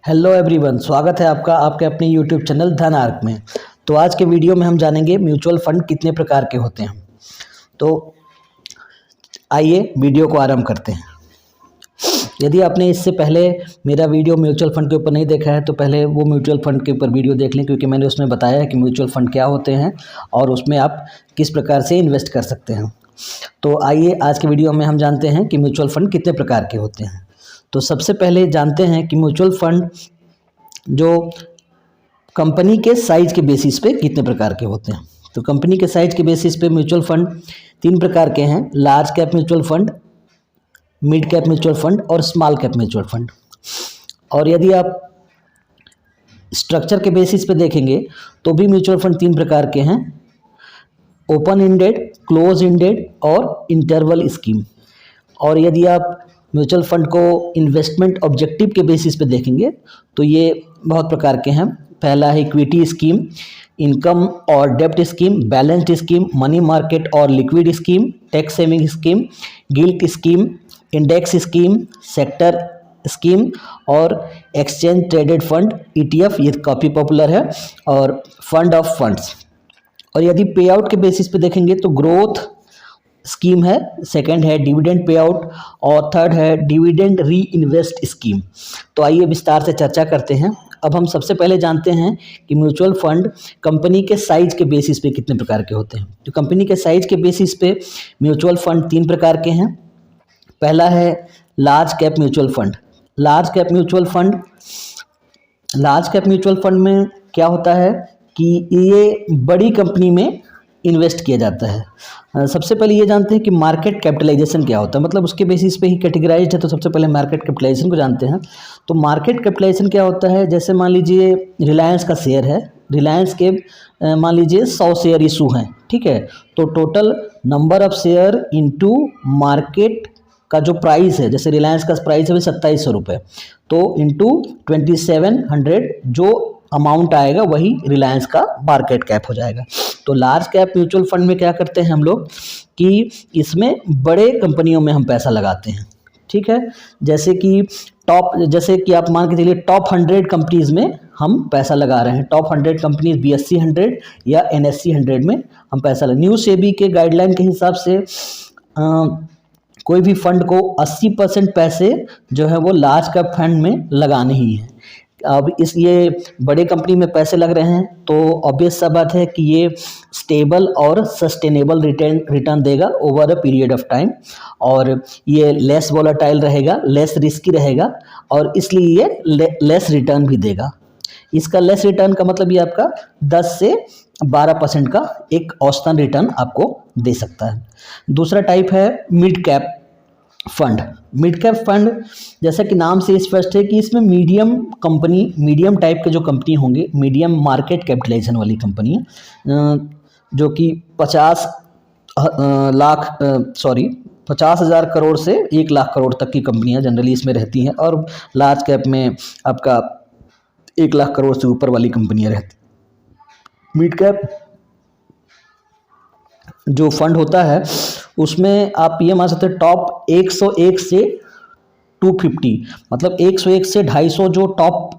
Hello everyone, स्वागत है आपका आपके अपने यूट्यूब चैनल धन आर्क में। तो आज के वीडियो में हम जानेंगे म्यूचुअल फंड कितने प्रकार के होते हैं। तो आइए वीडियो को आरंभ करते हैं। यदि आपने इससे पहले मेरा वीडियो म्यूचुअल फंड के ऊपर नहीं देखा है तो पहले वो म्यूचुअल फंड के ऊपर वीडियो देख लें, क्योंकि मैंने उसमें बताया है कि म्यूचुअल फंड क्या होते हैं और उसमें आप किस प्रकार से इन्वेस्ट कर सकते हैं। तो आइए आज के वीडियो में हम जानते हैं कि म्यूचुअल फंड कितने प्रकार के होते हैं। तो सबसे पहले जानते हैं कि म्यूचुअल फंड जो कंपनी के साइज के बेसिस पे कितने प्रकार के होते हैं। तो कंपनी के साइज के बेसिस पे म्यूचुअल फंड तीन प्रकार के हैं: large cap mutual fund, mid cap mutual fund और स्मॉल कैप म्यूचुअल फंड। और यदि आप स्ट्रक्चर के बेसिस पे देखेंगे तो भी म्यूचुअल फंड तीन प्रकार के हैं: ओपन एंडेड, क्लोज एंडेड और इंटरवल स्कीम। और यदि आप म्यूचुअल फंड को इन्वेस्टमेंट ऑब्जेक्टिव के बेसिस पे देखेंगे तो ये बहुत प्रकार के हैं। पहला है इक्विटी स्कीम, इनकम और डेब्ट scheme, balanced scheme, money market और liquid scheme, tax saving scheme, gilt scheme, index scheme, sector scheme और एक्सचेंज ट्रेडेड फंड ETF, ये काफ़ी पॉपुलर है, और फंड ऑफ फंड्स। और यदि पे आउट के बेसिस पे देखेंगे तो ग्रोथ स्कीम है, सेकंड है डिविडेंड पे आउट और थर्ड है डिविडेंड री इन्वेस्ट स्कीम। तो आइए विस्तार से चर्चा करते हैं। अब हम सबसे पहले जानते हैं कि म्यूचुअल फंड कंपनी के साइज के बेसिस पे कितने प्रकार के होते हैं। तो कंपनी के साइज के बेसिस पे म्यूचुअल फंड तीन प्रकार के हैं। पहला है large cap mutual fund. Large cap mutual fund में क्या होता है कि ये बड़ी कंपनी में इन्वेस्ट किया जाता है। सबसे पहले ये जानते हैं कि मार्केट कैपिटलाइजेशन क्या होता है, मतलब उसके बेसिस पे ही कैटेगराइज्ड है। तो सबसे पहले मार्केट कैपिटलाइजेशन को जानते हैं। तो मार्केट कैपिटलाइजेशन क्या होता है, जैसे मान लीजिए रिलायंस का शेयर है, रिलायंस के मान लीजिए 100 शेयर इशू हैं, ठीक है। तो total number of share into market का जो प्राइस है, जैसे रिलायंस का प्राइस है 2700 रुपये, तो इंटू 2700 जो अमाउंट आएगा वही रिलायंस का मार्केट कैप हो जाएगा। तो लार्ज कैप म्यूचुअल फंड में क्या करते हैं हम लोग कि इसमें बड़े कंपनियों में हम पैसा लगाते हैं, ठीक है। जैसे कि आप मान के चलिए टॉप 100 कंपनीज में हम पैसा लगा रहे हैं। टॉप 100 कंपनीज BSE 100 या NSE 100 में हम पैसा न्यू सेबी के गाइडलाइन के हिसाब से कोई भी फंड को 80% पैसे जो है वो लार्ज कैप फंड में लगाने ही हैं। अब ये बड़े कंपनी में पैसे लग रहे हैं तो ऑब्वियस सा बात है कि ये स्टेबल और सस्टेनेबल रिटर्न देगा over a period of time, और ये लेस वॉलेटाइल रहेगा, लेस रिस्की रहेगा, और इसलिए ये लेस रिटर्न भी देगा। इसका लेस रिटर्न का मतलब ये आपका 10 से 12% का एक औसतन रिटर्न आपको दे सकता है। दूसरा टाइप है mid cap fund. Mid cap fund जैसा कि नाम से स्पष्ट है कि इसमें मीडियम टाइप के जो कंपनी होंगे, मीडियम मार्केट कैपिटलाइजेशन वाली कंपनी, जो कि 50,000 करोड़ से 1 लाख करोड़ तक की कंपनियां जनरली इसमें रहती हैं, और लार्ज कैप में आपका 1 लाख करोड़ से ऊपर वाली कंपनियां रहती। मिड कैप जो फंड होता है उसमें आप ये मान सकते हैं टॉप 101 से 250, मतलब 101 से 250 जो टॉप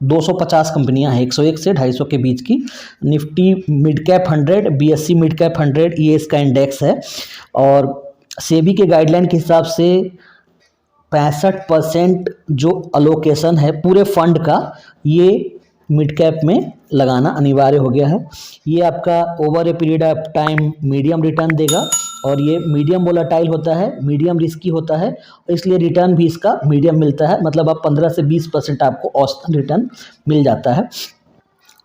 250 कंपनियां हैं, 101 से 250 के बीच की, Nifty mid cap 100, BSE mid cap 100, ये इसका इंडेक्स है। और सेबी के गाइडलाइन के हिसाब से 65% जो अलोकेशन है पूरे फंड का, ये मिड कैप में लगाना अनिवार्य हो गया है। ये आपका over a period of time medium return देगा, और ये मीडियम वोलेटाइल होता है, मीडियम रिस्की होता है, इसलिए रिटर्न भी इसका मीडियम मिलता है, मतलब आप 15 से 20% आपको औसतन रिटर्न मिल जाता है।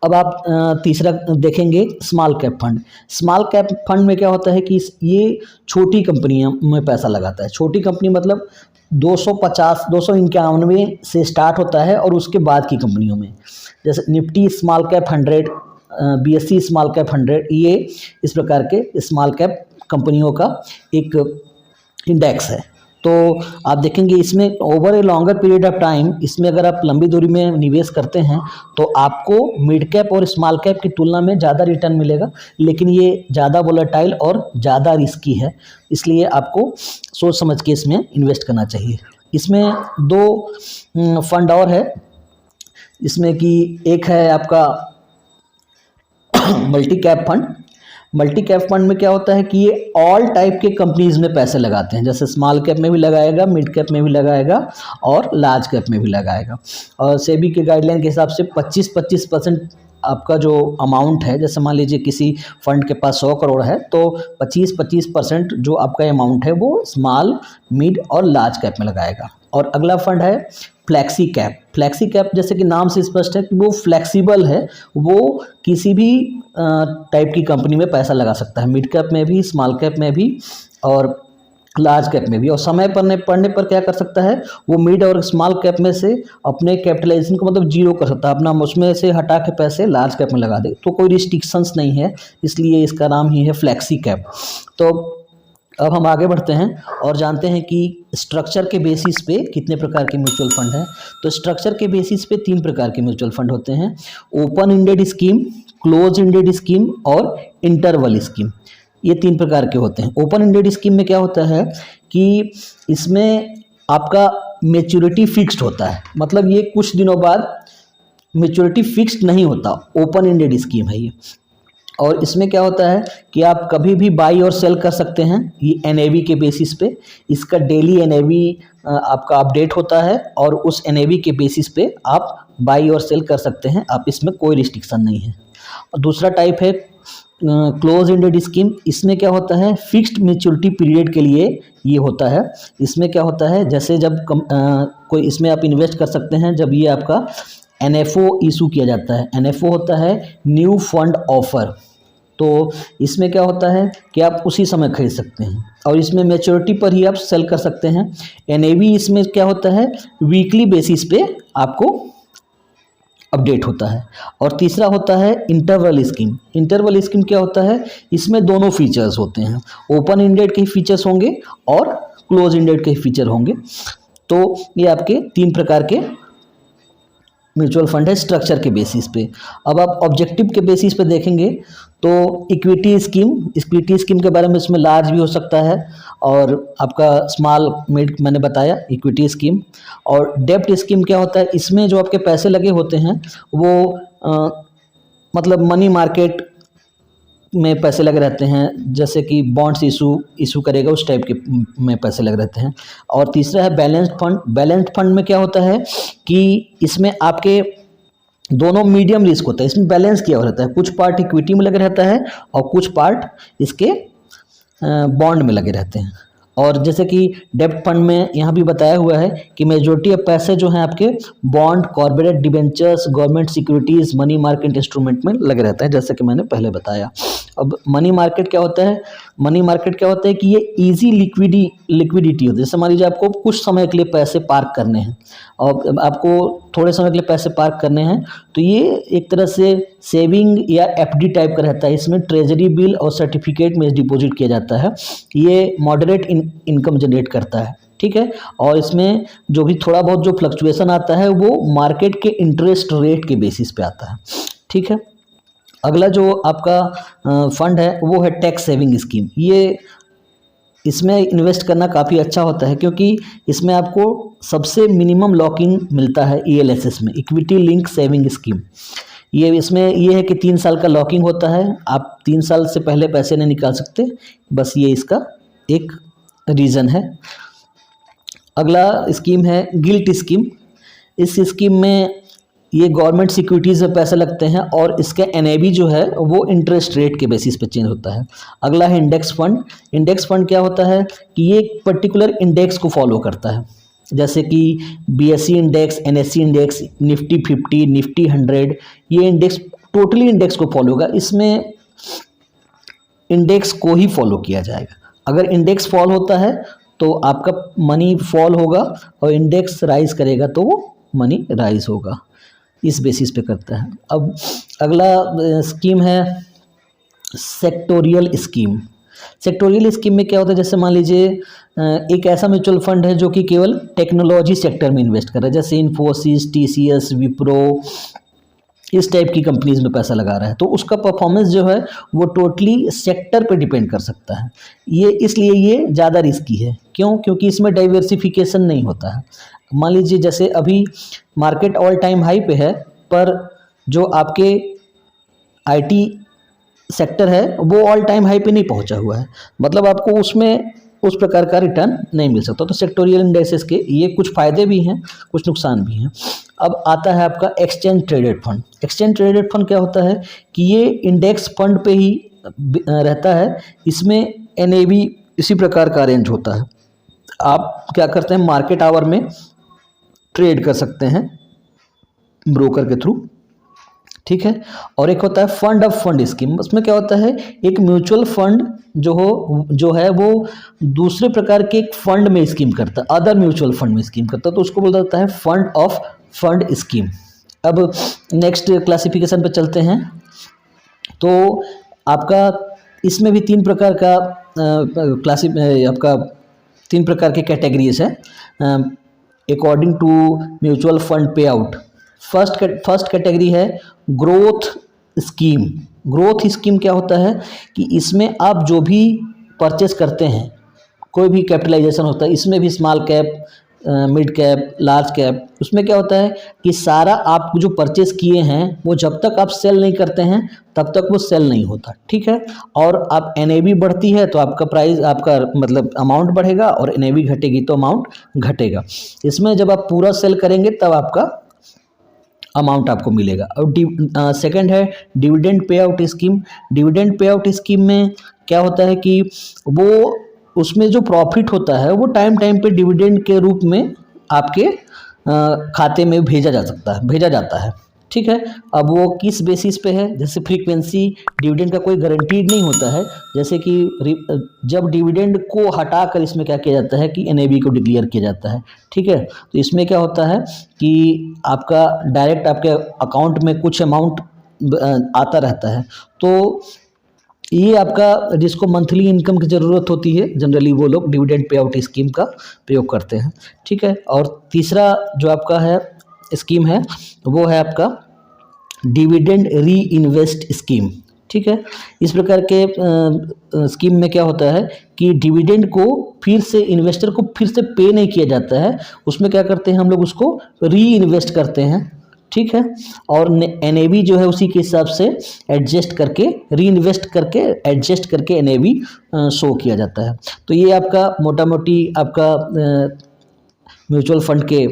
अब आप तीसरा देखेंगे small cap fund. Small cap fund में क्या होता है कि ये छोटी कंपनियों में पैसा लगाता है। छोटी कंपनी मतलब 251 से स्टार्ट होता है, और उसके बाद की कंपनियों में, जैसे Nifty small cap 100, BSE small cap 100, ये इस प्रकार के स्मॉल कैप कंपनियों का एक इंडेक्स है। तो आप देखेंगे इसमें over a longer period of time, इसमें अगर आप लंबी दूरी में निवेश करते हैं तो आपको मिड कैप और स्मॉल कैप की तुलना में ज़्यादा रिटर्न मिलेगा, लेकिन ये ज़्यादा वोलेटाइल और ज़्यादा रिस्की है, इसलिए आपको सोच समझ के इसमें इन्वेस्ट करना चाहिए। इसमें 2 फंड और है, इसमें कि एक है आपका multi cap fund. Multi cap fund में क्या होता है कि ये ऑल टाइप के कंपनीज में पैसे लगाते हैं, जैसे स्मॉल कैप में भी लगाएगा, मिड कैप में भी लगाएगा और लार्ज कैप में भी लगाएगा। और सेबी के गाइडलाइन के हिसाब से 25% आपका जो अमाउंट है, जैसे मान लीजिए किसी फंड के पास 100 करोड़ है तो 25% जो आपका अमाउंट है वो स्मॉल, मिड और लार्ज कैप में लगाएगा। और अगला फंड है फ्लैक्सी कैप। फ्लैक्सी कैप जैसे कि नाम से स्पष्ट है कि वो फ्लैक्सिबल है, वो किसी भी टाइप की कंपनी में पैसा लगा सकता है, मिड कैप में भी, स्मॉल कैप में भी और लार्ज कैप में भी। और समय पड़ने पर क्या कर सकता है, वो मिड और स्मॉल कैप में से अपने कैपिटलाइजेशन को मतलब जीरो कर सकता है, अपना उसमें से हटा के पैसे लार्ज कैप में लगा दे, तो कोई रिस्ट्रिक्शंस नहीं है, इसलिए इसका नाम ही है फ्लैक्सी कैप। तो अब हम आगे बढ़ते हैं और जानते हैं कि स्ट्रक्चर के बेसिस पे कितने प्रकार के म्यूचुअल फंड हैं। तो स्ट्रक्चर के बेसिस पे 3 प्रकार के म्यूचुअल फंड होते हैं, open ended scheme, close ended scheme और इंटरवल स्कीम। ये 3 प्रकार के होते हैं। ओपन एंडेड स्कीम में क्या होता है कि इसमें आपका मैच्योरिटी फिक्स्ड होता है, मतलब ये कुछ दिनों बाद मैच्योरिटी फिक्स्ड नहीं होता, ओपन एंडेड स्कीम है ये। और इसमें क्या होता है कि आप कभी भी बाई और सेल कर सकते हैं, ये एनएवी के बेसिस पे। इसका डेली एनएवी आपका अपडेट होता है और उस एनएवी के बेसिस पे आप बाई और सेल कर सकते हैं, आप इसमें कोई रिस्ट्रिक्शन नहीं है। और दूसरा टाइप है क्लोज एंडेड स्कीम। इसमें क्या होता है, फिक्स्ड मैच्योरिटी पीरियड के लिए ये होता है। इसमें क्या होता है, जैसे जब कोई इसमें आप इन्वेस्ट कर सकते हैं जब ये आपका एनएफओ इशू किया जाता है। एनएफओ होता है न्यू फंड ऑफर। तो इसमें क्या होता है कि आप उसी समय खरीद सकते हैं और इसमें मैच्योरिटी पर ही आप सेल कर सकते हैं। एनएवी इसमें क्या होता है, वीकली बेसिस पे आपको अपडेट होता है। और तीसरा होता है इंटरवल स्कीम। इंटरवल स्कीम क्या होता है, इसमें दोनों फीचर्स होते हैं, ओपन एंडेड के फीचर्स होंगे और क्लोज एंडेड के फीचर होंगे। तो ये आपके 3 प्रकार के म्यूचुअल फंड है स्ट्रक्चर के बेसिस पे। अब आप ऑब्जेक्टिव के बेसिस पे देखेंगे तो इक्विटी स्कीम के बारे में, इसमें लार्ज भी हो सकता है और आपका स्मॉल मिड मैंने बताया इक्विटी स्कीम। और डेब्ट स्कीम क्या होता है, इसमें जो आपके पैसे लगे होते हैं वो मतलब मनी मार्केट में पैसे लगे रहते हैं, जैसे कि बॉन्ड्स इशू करेगा उस टाइप के में पैसे लगे रहते हैं। और तीसरा है बैलेंस्ड फंड। बैलेंस्ड फंड में क्या होता है कि इसमें आपके दोनों मीडियम रिस्क होता है, इसमें बैलेंस किया हुआ रहता है, कुछ पार्ट इक्विटी में लगे रहता है और कुछ पार्ट इसके बॉन्ड में लगे रहते हैं। और जैसे कि डेब्ट फंड में यहाँ भी बताया हुआ है कि मेजोरिटी ऑफ पैसे जो हैं आपके bond, corporate debentures, government securities, money market instrument में लगे रहता है, जैसे कि मैंने पहले बताया। अब मनी मार्केट क्या होता है, मनी मार्केट क्या होता है कि ये इजी लिक्विडिटी होती है। जैसे मान लीजिए आपको कुछ समय के लिए पैसे पार्क करने हैं और आपको थोड़े समय के लिए पैसे पार्क करने हैं, तो ये एक तरह से सेविंग या एफडी टाइप का रहता है। इसमें ट्रेजरी बिल और सर्टिफिकेट में डिपॉजिट किया जाता है, ये मॉडरेट इनकम जनरेट करता है, ठीक है। और इसमें जो भी थोड़ा बहुत जो फ्लक्चुएशन आता है वो मार्केट के इंटरेस्ट रेट के बेसिस पे आता है, ठीक है। अगला जो आपका फंड है वो है टैक्स सेविंग स्कीम। ये इसमें इन्वेस्ट करना काफ़ी अच्छा होता है क्योंकि इसमें आपको सबसे मिनिमम लॉकिंग मिलता है ईएलएसएस में, इक्विटी लिंक सेविंग स्कीम। ये इसमें ये है कि 3 साल का लॉकिंग होता है, आप 3 साल से पहले पैसे नहीं निकाल सकते, बस ये इसका एक रीज़न है। अगला स्कीम है गिल्ट स्कीम। इस स्कीम में ये गवर्नमेंट सिक्योरिटीज़ में पैसे लगते हैं और इसका एनएवी जो है वो इंटरेस्ट रेट के बेसिस पे चेंज होता है। अगला है इंडेक्स फंड। इंडेक्स फंड क्या होता है कि ये एक पर्टिकुलर इंडेक्स को फॉलो करता है, जैसे कि BSE index, NSE index, Nifty 50, Nifty 100, ये इंडेक्स टोटली इंडेक्स को फॉलो होगा। इसमें इंडेक्स को ही फॉलो किया जाएगा। अगर इंडेक्स फॉल होता है तो आपका मनी फॉल होगा और इंडेक्स राइज करेगा तो वो मनी राइज होगा, इस बेसिस पे करता है। अब अगला स्कीम है सेक्टोरियल स्कीम। सेक्टोरियल स्कीम में क्या होता है, जैसे मान लीजिए एक ऐसा म्यूचुअल फंड है जो कि केवल टेक्नोलॉजी सेक्टर में इन्वेस्ट कर रहा है, जैसे इन्फोसिस, टीसीएस, विप्रो, इस टाइप की कंपनीज में पैसा लगा रहा है, तो उसका परफॉर्मेंस जो है वो टोटली सेक्टर पे डिपेंड कर सकता है। ये इसलिए ये ज़्यादा रिस्की है। क्यों? क्योंकि इसमें डाइवर्सिफिकेशन नहीं होता है। मान लीजिए जैसे अभी मार्केट ऑल टाइम हाई पे है, पर जो आपके आईटी सेक्टर है वो ऑल टाइम हाई पे नहीं पहुंचा हुआ है, मतलब आपको उसमें उस प्रकार का रिटर्न नहीं मिल सकता। तो सेक्टोरियल इंडेक्सेस के ये कुछ फ़ायदे भी हैं, कुछ नुकसान भी हैं। अब आता है आपका exchange traded fund. Exchange traded fund क्या होता है कि ये इंडेक्स फंड पे ही रहता है। इसमें एनएवी इसी प्रकार का अरेंज होता है। आप क्या करते हैं, मार्केट आवर में ट्रेड कर सकते हैं ब्रोकर के थ्रू, ठीक है। और एक होता है फंड ऑफ फंड स्कीम। उसमें क्या होता है, एक म्यूचुअल फंड जो है वो दूसरे प्रकार के एक फंड में स्कीम करता है, अदर म्यूचुअल फंड में स्कीम करता है, तो उसको बोला जाता है फंड ऑफ फंड स्कीम। अब नेक्स्ट क्लासिफिकेशन पे चलते हैं। तो आपका इसमें भी तीन प्रकार का आपका तीन प्रकार के कैटेगरीज है अकॉर्डिंग टू म्यूचुअल फंड पे आउट। फर्स्ट कैटेगरी है ग्रोथ स्कीम। ग्रोथ स्कीम क्या होता है कि इसमें आप जो भी परचेस करते हैं, कोई भी कैपिटलाइजेशन होता है, इसमें भी small cap, mid cap, large cap, उसमें क्या होता है कि सारा आप जो परचेस किए हैं वो जब तक आप सेल नहीं करते हैं तब तक वो सेल नहीं होता, ठीक है। और आप एनएवी बढ़ती है तो आपका प्राइस, आपका मतलब अमाउंट बढ़ेगा, और एनएवी घटेगी तो अमाउंट घटेगा। इसमें जब आप पूरा सेल करेंगे तब आपका अमाउंट आपको मिलेगा। और सेकंड है dividend pay out scheme. Dividend pay out scheme में क्या होता है कि वो उसमें जो प्रॉफिट होता है वो टाइम टाइम पे डिविडेंड के रूप में आपके खाते में भेजा जाता है, ठीक है। अब वो किस बेसिस पे है, जैसे फ्रीक्वेंसी डिविडेंड का कोई गारंटीड नहीं होता है। जैसे कि जब डिविडेंड को हटाकर इसमें क्या किया जाता है कि एनएवी को डिक्लेयर किया जाता है, ठीक है। तो इसमें क्या होता है कि आपका डायरेक्ट आपके अकाउंट में कुछ अमाउंट आता रहता है। तो ये आपका जिसको मंथली इनकम की ज़रूरत होती है, जनरली वो लोग डिविडेंड पे आउट स्कीम का प्रयोग करते हैं, ठीक है। और तीसरा जो आपका है स्कीम है वो है आपका डिविडेंड री इन्वेस्ट स्कीम, ठीक है। इस प्रकार के स्कीम में क्या होता है कि डिविडेंड को फिर से इन्वेस्टर को फिर से पे नहीं किया जाता है, उसमें क्या करते हैं हम लोग उसको री इन्वेस्ट करते हैं, ठीक है। और एनएवी जो है उसी के हिसाब से एडजस्ट करके, री इन्वेस्ट करके एडजस्ट करके एनएवी शो किया जाता है। तो ये आपका मोटा मोटी आपका म्यूचुअल फंड के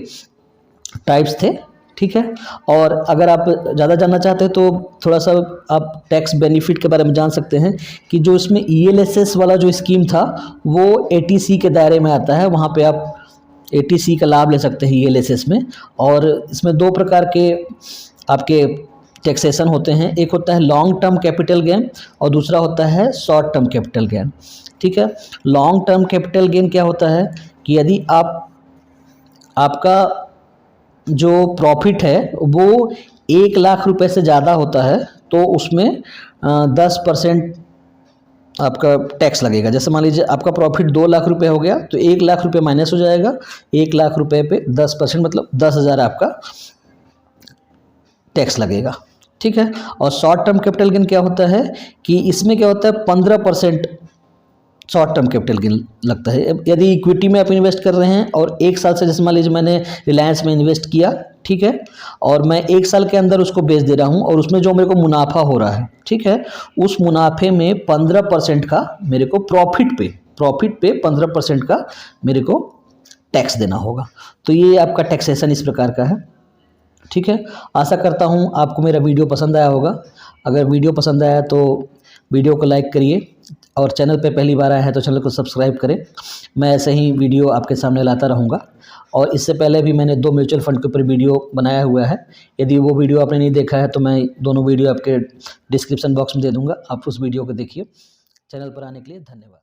टाइप्स थे, ठीक है। और अगर आप ज़्यादा जानना चाहते हैं तो थोड़ा सा आप टैक्स बेनिफिट के बारे में जान सकते हैं कि जो इसमें ईएलएसएस वाला जो स्कीम था वो एटीसी के दायरे में आता है, वहाँ पे आप एटीसी का लाभ ले सकते हैं ईएलएसएस में। और इसमें दो प्रकार के आपके टैक्सेशन होते हैं, एक होता है लॉन्ग टर्म कैपिटल गेन और दूसरा होता है शॉर्ट टर्म कैपिटल गेन, ठीक है। लॉन्ग टर्म कैपिटल गेन क्या होता है कि यदि आपका जो प्रॉफिट है वो 1 लाख रुपए से ज़्यादा होता है तो उसमें 10% आपका टैक्स लगेगा। जैसे मान लीजिए आपका प्रॉफिट 2 लाख रुपए हो गया तो 1 लाख रुपए माइनस हो जाएगा, 1 लाख रुपए पे 10% मतलब 10,000 आपका टैक्स लगेगा, ठीक है। और शॉर्ट टर्म कैपिटल गेन क्या होता है कि इसमें क्या होता है 15% शॉर्ट टर्म कैपिटल गेन लगता है। यदि इक्विटी में आप इन्वेस्ट कर रहे हैं और 1 साल से, जैसे मान लीजिए मैंने रिलायंस में इन्वेस्ट किया, ठीक है, और मैं 1 साल के अंदर उसको बेच दे रहा हूं और उसमें जो मेरे को मुनाफा हो रहा है, ठीक है, उस मुनाफे में 15% का मेरे को प्रॉफिट पे 15% का मेरे को टैक्स देना होगा। तो ये आपका टैक्सेशन इस प्रकार का है, ठीक है। आशा करता हूँ आपको मेरा वीडियो पसंद आया होगा। अगर वीडियो पसंद आया तो वीडियो को लाइक करिए और चैनल पे पहली बार आया है तो चैनल को सब्सक्राइब करें। मैं ऐसे ही वीडियो आपके सामने लाता रहूँगा। और इससे पहले भी मैंने 2 म्यूचुअल फंड के ऊपर वीडियो बनाया हुआ है। यदि वो वीडियो आपने नहीं देखा है तो मैं दोनों वीडियो आपके डिस्क्रिप्शन बॉक्स में दे दूँगा, आप उस वीडियो को देखिए। चैनल पर आने के लिए धन्यवाद।